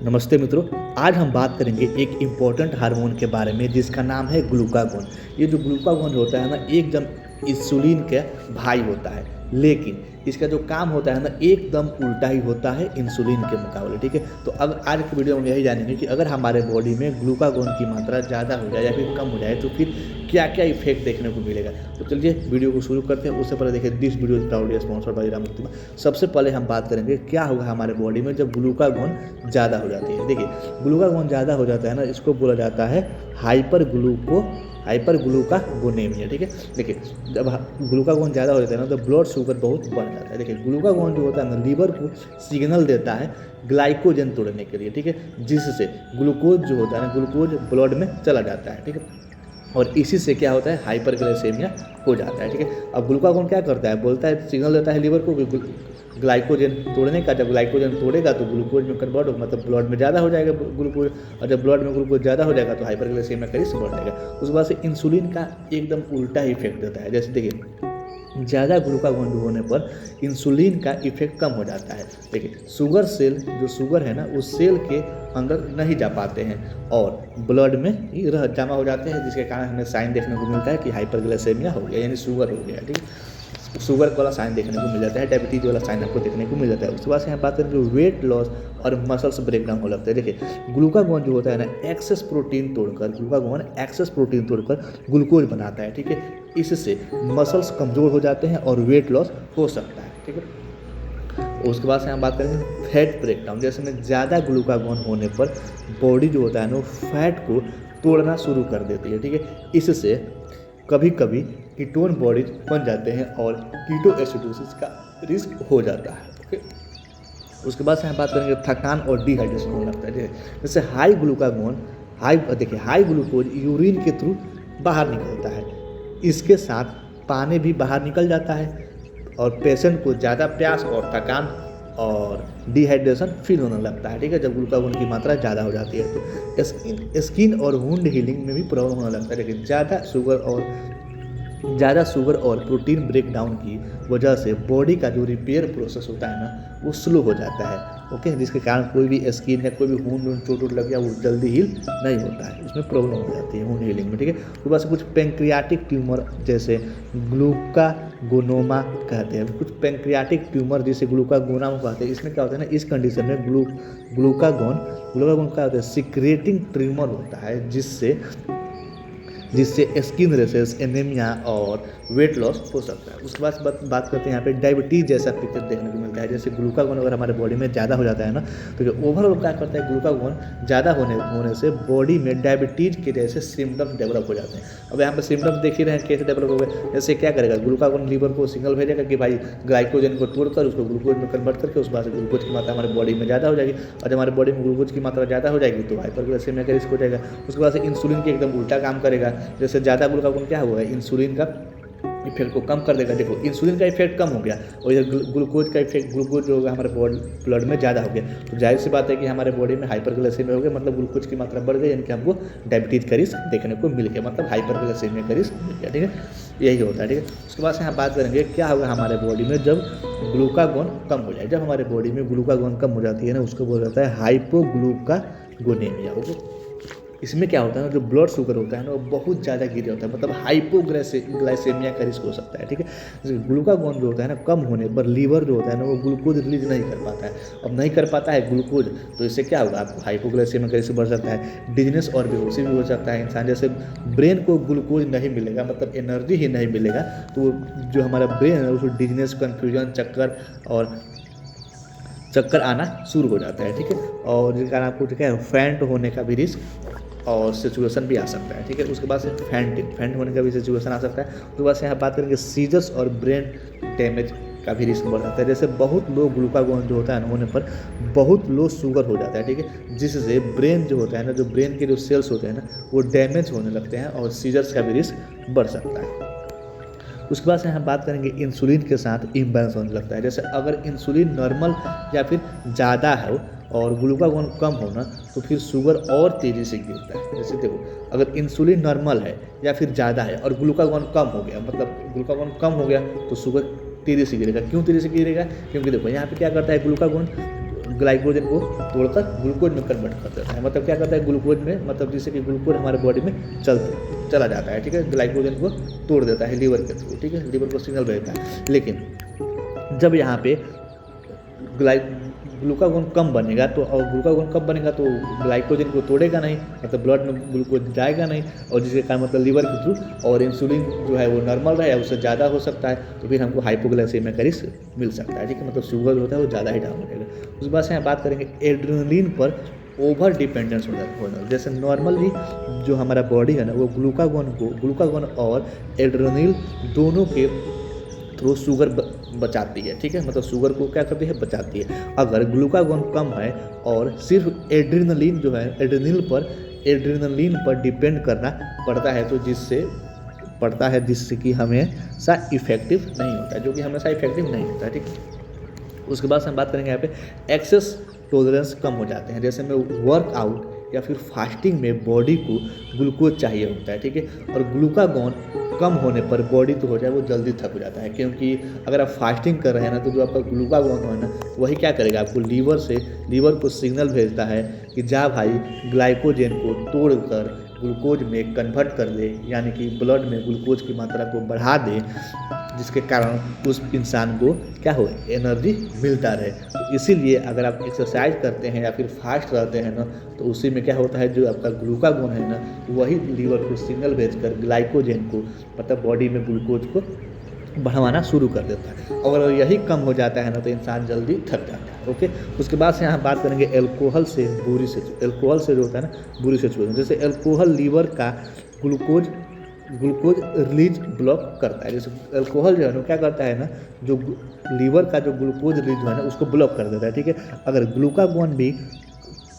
नमस्ते मित्रों। आज हम बात करेंगे एक इम्पॉर्टेंट हार्मोन के बारे में जिसका नाम है ग्लूकागोन। ये जो ग्लूकागोन होता है ना, एकदम इंसुलिन के भाई होता है, लेकिन इसका जो काम होता है ना एकदम उल्टा ही होता है इंसुलिन के मुकाबले। ठीक है, तो अब आज की वीडियो में यही जानेंगे कि अगर हमारे बॉडी में ग्लूकागोन की मात्रा ज़्यादा हो जाए या फिर कम हो जाए तो फिर क्या क्या इफेक्ट देखने को मिलेगा। तो चलिए वीडियो को शुरू करते हैं। उससे पहले देखिए, this video is proudly sponsored by राममुक्तिमा। सबसे पहले हम बात करेंगे क्या होगा हमारे बॉडी में जब ग्लूकागोन ज़्यादा हो जाती है। देखिए, ग्लूकागोन ज़्यादा हो जाता है ना, इसको बोला जाता है हाइपर ग्लूकागोनेमिया। ठीक है, देखिए जब ग्लूकागोन ज़्यादा हो जाता है ना तो ब्लड शुगर बहुत बढ़ जाता है। देखिए, ग्लूकागोन जो होता है ना लीवर को सिग्नल देता है ग्लाइकोजन तोड़ने के लिए। ठीक है, जिससे ग्लूकोज जो होता है ना, ग्लूकोज ब्लड में चला जाता है। ठीक है, और इसी से क्या होता है, हाइपरग्लाइसेमिया हो जाता है। ठीक है, अब ग्लूकागोन क्या करता है, बोलता है, सिग्नल देता है लीवर को ग्लाइकोजन तोड़ने का। जब ग्लाइकोजन तोड़ेगा तो ग्लूकोज में कन्वर्ट हो, मतलब ब्लड में ज़्यादा हो जाएगा ग्लूकोज, और जब ब्लड में ग्लूकोज ज़्यादा हो जाएगा तो हाइपरग्लाइसेमिया का रिस्क बढ़ जाएगा। उसके बाद से इंसुलिन का एकदम उल्टा इफेक्ट देता है। जैसे देखिए, ज़्यादा ग्लूकागोन होने पर इंसुलिन का इफेक्ट कम हो जाता है। देखिए, शुगर सेल जो शुगर है ना उस सेल के अंदर नहीं जा पाते हैं और ब्लड में ही जमा हो जाते हैं, जिसके कारण हमें साइन देखने को मिलता है कि हाइपरग्लाइसेमिया हो गया, यानी शुगर हो गया। ठीक है, शुगर वाला साइन देखने को मिल जाता है, डायबिटीज वाला साइन आपको देखने को मिल जाता है। उसके बाद से यहाँ बात करें जो वेट लॉस और मसल्स ब्रेकडाउन हो लगता है। देखिए, ग्लूकागोन जो होता है ना एक्सेस प्रोटीन तोड़कर ग्लूकोज बनाता है। ठीक है, इससे मसल्स कमज़ोर हो जाते हैं और वेट लॉस हो सकता है। ठीक है, उसके बाद से हम बात करेंगे फैट ब्रेकडाउन। जैसे में ज़्यादा ग्लूकागोन होने पर बॉडी जो होता है ना वो फैट को तोड़ना शुरू कर देती है। ठीक है, इससे कभी कभी कीटोन बॉडीज बन जाते हैं और कीटोएसिडोसिस का रिस्क हो जाता है। ओके, उसके बाद से हम बात करेंगे थकान और डिहाइड्रेशन होने लगता है। जैसे हाई ग्लूकोज यूरिन के थ्रू बाहर निकलता है, इसके साथ पानी भी बाहर निकल जाता है और पेशेंट को ज़्यादा प्यास और थकान और डिहाइड्रेशन फील होने लगता है। ठीक है, जब ग्लूकागोन की मात्रा ज़्यादा हो जाती है तो स्किन और वुंड हीलिंग में भी प्रॉब्लम होने लगता है। लेकिन ज़्यादा शुगर और प्रोटीन ब्रेकडाउन की वजह से बॉडी का जो रिपेयर प्रोसेस होता है ना वो स्लो हो जाता है। ओके, जिसके कारण कोई भी स्किन या कोई भी वुंड चोट लग गया वो जल्दी हील नहीं होता है, उसमें प्रॉब्लम हो जाती है वुंड हीलिंग में। ठीक है, उसके बाद से कुछ पेंक्रियाटिक ट्यूमर जैसे ग्लूकागोनोमा कहते हैं, कुछ पेंक्रियाटिक ट्यूमर जिसे ग्लूकागोनोमा कहते हैं। इसमें क्या होता है ना, इस कंडीशन में ग्लूकागोन क्या होता है, सिक्रेटिंग ट्यूमर होता है जिससे स्किन रेशेस, एनीमिया और वेट लॉस हो सकता है। उसके बाद बात करते हैं यहाँ पे डायबिटीज़ जैसा पिक्चर देखने को मिलता है। जैसे ग्लूकागोन अगर हमारे बॉडी में ज़्यादा हो जाता है ना तो ओवरऑल क्या करता है, ग्लूकागोन ज़्यादा होने से बॉडी में डायबिटीज़ के जैसे सिम्टम्स डेवलप हो जाते हैं। अब यहाँ पे सिम्टम्स देख ही रहे हैं कैसे डेवलप हो गए। जैसे क्या करेगा, ग्लूकागोन लीवर को सिग्नल भेजेगा कि भाई ग्लाइकोजन को तोड़कर उसको ग्लूकोज में कन्वर्ट करके उस बाद से ग्लूकोज की मात्रा हमारे बॉडी में ज़्यादा हो जाएगी, और जब हमारे बॉडी में ग्लूकोज की मात्रा ज़्यादा हो जाएगी तो हाइपरग्लाइसेमिया का रिस्क हो जाएगा। उसके बाद से इंसुलिन की एकदम उल्टा काम करेगा। जैसे ज़्यादा ग्लूकागोन क्या हुआ है, इंसुलिन का इफेक्ट को कम कर देगा। देखो, इंसुलिन का इफेक्ट कम हो गया और ये ग्लूकोज का इफेक्ट, ग्लूकोज जो होगा हमारे ब्लड में ज़्यादा हो गया, तो जाहिर सी बात है कि हमारे बॉडी में हाइपरग्लाइसेमिया हो गया, मतलब ग्लूकोज की मात्रा बढ़ गई, यानी कि हमको डायबिटीज़ का रिस्क देखने को मिल गया, मतलब हाइपरग्लाइसेमिया का रिस्क मिल गया। ठीक है, यही होता है। ठीक है, उसके बाद से हम बात करेंगे क्या होगा हमारे बॉडी में जब ग्लूकागोन कम हो जाए। जब हमारे बॉडी में ग्लूकागोन कम हो जाती है ना उसको बोला जाता है हाइपोग्लूकागोनेमिया। ओके, इसमें क्या होता है ना, जो ब्लड शुगर होता है ना वो बहुत ज़्यादा गिर जाता है, मतलब हाइपोग्लाइसेमिया का रिस्क हो सकता है। ठीक है, जैसे ग्लूकागोन जो होता है ना कम होने पर लीवर जो होता है ना वो ग्लूकोज रिलीज नहीं कर पाता है। अब नहीं कर पाता है ग्लूकोज, तो इससे क्या होगा, आपको हाइपोग्लाइसेमिया का रिस्क बढ़ सकता है, डिजीनेस और बेहोशी भी हो सकता है इंसान। जैसे ब्रेन को ग्लूकोज नहीं मिलेगा, मतलब एनर्जी ही नहीं मिलेगा, तो जो हमारा ब्रेन है उसको डिजीनेस, कन्फ्यूजन, चक्कर आना शुरू हो जाता है। ठीक है, और जिसके कारण आपको क्या है, फैंट होने का भी रिस्क और सिचुएशन भी आ सकता है। ठीक है, उसके बाद से फैंट होने का भी सिचुएशन आ सकता है। उसके बाद से यहाँ बात करेंगे सीजर्स और ब्रेन डैमेज का भी रिस्क बढ़ जाता है। जैसे बहुत लो ग्लूकागोन जो होता है ना होने पर बहुत लो शुगर हो जाता है। ठीक है, जिससे ब्रेन जो होता है ना, जो ब्रेन के जो सेल्स होते हैं ना वो डैमेज होने लगते हैं और सीजर्स का भी रिस्क बढ़ सकता है। उसके बाद से हम बात करेंगे इंसुलिन के साथ इम्बैलेंस होने लगता है। जैसे अगर इंसुलिन नॉर्मल या फिर ज़्यादा हो और ग्लूकागोन कम होना तो फिर शुगर और तेज़ी से गिरता है। जैसे देखो, अगर इंसुलिन नॉर्मल है या फिर ज़्यादा है और ग्लूकागोन कम हो गया, मतलब ग्लूकागोन कम हो गया तो शुगर तेज़ी से गिरेगा। क्यों तेज़ी से गिरेगा, क्योंकि देखो यहाँ पे क्या करता है, ग्लूकागोन ग्लाइकोजन को तोड़कर ग्लूकोज में कन्वर्ट कर देता है। मतलब क्या करता है ग्लूकोज में, मतलब जिससे कि ग्लूकोज हमारे बॉडी में चला जाता है, ठीक है, ग्लाइकोजन को तोड़ देता है लीवर के थ्रू, ठीक है, लीवर को सिग्नल भेजता है। लेकिन जब यहाँ पे ग्लूकागोन कम बनेगा तो, और ग्लूकागोन कम बनेगा तो ग्लाइकोजन को तोड़ेगा नहीं, मतलब ब्लड में ग्लूकोज जाएगा नहीं, और जिसके कारण मतलब लीवर के थ्रू और इंसुलिन जो है वो नॉर्मल रहे, उससे ज़्यादा हो सकता है, तो फिर हमको हाइपोग्लाइसेमिया का रिस्क मिल सकता है, ठीक है, मतलब शुगर होता है वो ज़्यादा ही डाउन हो जाएगा। उसके बाद से यहाँ बात करेंगे एड्रेनलिन पर ओवर डिपेंडेंस हो जाता। जैसे नॉर्मली जो हमारा बॉडी है ना वो ग्लूकागोन और एड्रेनलिन दोनों के थ्रू शुगर बचाती है, ठीक है, मतलब शुगर को क्या करती है, बचाती है। अगर ग्लूकागोन कम है और सिर्फ एड्रेनलिन जो है एड्रेनलिन पर डिपेंड करना पड़ता है, तो जिससे कि हमेशा इफेक्टिव नहीं होता है, जो कि हमेशा इफेक्टिव नहीं होता है, ठीक। उसके बाद हम बात करेंगे यहाँ पे एक्सेस टॉलरेंस कम हो जाते हैं। जैसे में वर्कआउट या फिर फास्टिंग में बॉडी को ग्लूकोज चाहिए होता है, ठीक है, और ग्लूकागोन कम होने पर बॉडी तो हो जाए वो जल्दी थक हो जाता है, क्योंकि अगर आप फास्टिंग कर रहे हैं ना तो जो आपका ग्लूकागोन है ना वही क्या करेगा, आपको लीवर को सिग्नल भेजता है कि जा भाई ग्लाइकोजन को तोड़कर ग्लूकोज में कन्वर्ट कर ले, यानी कि ब्लड में ग्लूकोज की मात्रा को बढ़ा दे, जिसके कारण उस इंसान को क्या हो, एनर्जी मिलता रहे। तो इसीलिए अगर आप एक्सरसाइज करते हैं या फिर फास्ट रहते हैं ना तो उसी में क्या होता है, जो आपका ग्लूकागोन है ना वही लीवर को सिग्नल भेजकर ग्लाइकोजन को, मतलब बॉडी में ग्लूकोज को बढ़ाना शुरू कर देता है, और यही कम हो जाता है ना तो इंसान जल्दी थक जाता है। ओके, उसके बाद से यहाँ बात करेंगे अल्कोहल से जो होता है ना बुरी सिचुएशन। जैसे अल्कोहल लीवर का ग्लूकोज रिलीज ब्लॉक करता है। जैसे अल्कोहल जो है ना क्या करता है ना, जो लीवर का जो ग्लूकोज रिलीज जो है ना उसको ब्लॉक कर देता है, ठीक है। अगर ग्लूकागोन भी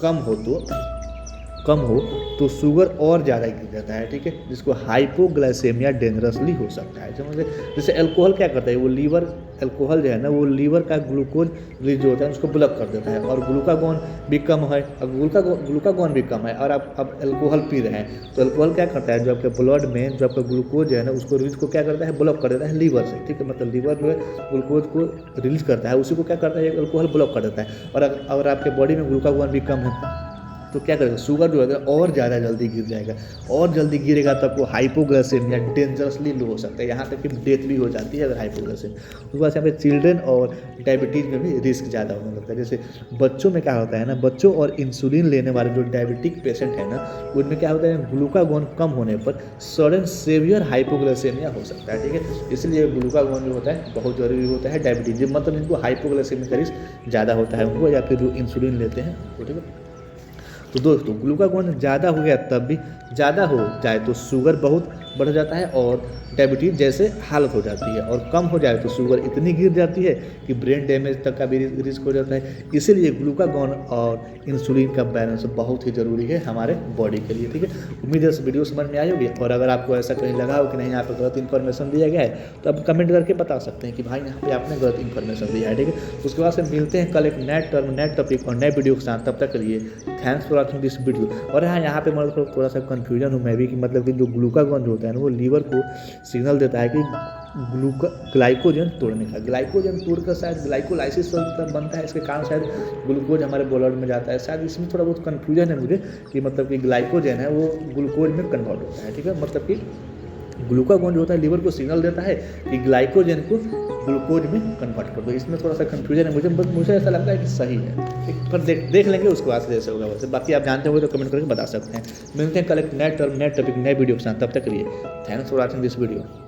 कम हो तो शुगर और ज़्यादा गिर जाता है, ठीक है, जिसको हाइपोग्लाइसेमिया डेंजरसली हो सकता है। समझे, जैसे अल्कोहल क्या करता है, अल्कोहल जो है ना वो लीवर का ग्लूकोज रिलीज जो होता है उसको ब्लॉक कर देता है, और ग्लूकागोन भी कम है, अब ग्लूकागोन भी कम है और आप अब अल्कोहल पी रहे हैं तो अल्कोहल क्या करता है, जो आपके ब्लड में जो आपका ग्लूकोज है ना उसको रिलीज को क्या करता है, ब्लॉक कर देता है लीवर से, ठीक है, मतलब लीवर जो है ग्लूकोज को रिलीज करता है, उसी को क्या करता है, अल्कोहल ब्लॉक कर देता है। और अगर आपके बॉडी में ग्लूकागोन भी कम है तो क्या करेगा, शुगर जो है और ज़्यादा जल्दी गिर जाएगा, और जल्दी गिरेगा तो आपको हाइपोग्लाइसेमिया डेंजरसली लो हो सकता है, यहाँ तक कि डेथ भी हो जाती है अगर हाइपोग्लाइसेमिया। उसके बाद यहाँ पे चिल्ड्रेन और डायबिटीज़ में भी रिस्क ज़्यादा होने लगता है। जैसे बच्चों में क्या होता है ना, बच्चों और इंसुलिन लेने वाले जो डायबिटिक पेशेंट है ना उनमें क्या होता है, ग्लूकागोन कम होने पर सडन सेवियर हाइपोग्लाइसेमिया हो सकता है, ठीक है। इसलिए ग्लूकागोन जो होता है बहुत ज़रूरी होता है डायबिटीज, मतलब इनको हाइपोग्लाइसेमिया का रिस्क ज़्यादा होता है उनको, या फिर जो इंसुलिन लेते हैं, ठीक है। तो दोस्तों ग्लूकागोन ज़्यादा हो गया तब भी, ज़्यादा हो जाए तो शुगर बहुत बढ़ जाता है और डायबिटीज़ जैसे हालत हो जाती है, और कम हो जाए तो शुगर इतनी गिर जाती है कि ब्रेन डैमेज तक का भी रिस्क हो जाता है। इसीलिए ग्लूकागोन और इंसुलिन का बैलेंस बहुत ही ज़रूरी है हमारे बॉडी के लिए, ठीक है। उम्मीद है इस वीडियो समझ में आई होगी, और अगर आपको ऐसा कहीं लगा हो कि नहीं यहाँ पर गलत इन्फॉर्मेशन दिया गया है तो आप कमेंट करके बता सकते हैं कि भाई यहाँ पे आपने गलत इन्फॉर्मेशन दिया है, ठीक है। उसके बाद से मिलते हैं कल एक नए टॉपिक और नए वीडियो के साथ, तब तक के लिए thanks for watching this video. और हाँ यहाँ पे मतलब थोड़ा सा कन्फ्यूजन हूँ मैं भी कि मतलब कि जो ग्लूकागोन जो होता है ना वो लीवर को सिग्नल देता है कि ग्लाइकोजन तोड़ने का, ग्लाइकोजन तोड़कर शायद ग्लाइकोलाइसिस बनता है, इसके कारण शायद ग्लूकोज हमारे ब्लड में जाता है। शायद इसमें थोड़ा बहुत कन्फ्यूजन है मुझे कि मतलब कि ग्लाइकोजन है वो ग्लूकोज में कन्वर्ट होता है, ठीक है, मतलब कि ग्लूकागोन जो होता है लीवर को सिग्नल देता है कि ग्लाइकोजन को ग्लूकोज में कन्वर्ट कर दो। इसमें थोड़ा सा कन्फ्यूजन है मुझे, बस मुझे ऐसा लगता है कि सही है, ठीक, पर देख लेंगे उसके बाद जैसे होगा वैसे। बाकी आप जानते हो तो कमेंट करके बता सकते हैं। मिलते हैं कल एक नए टॉपिक नए वीडियो के साथ, तब तक के लिए thanks for watching this video.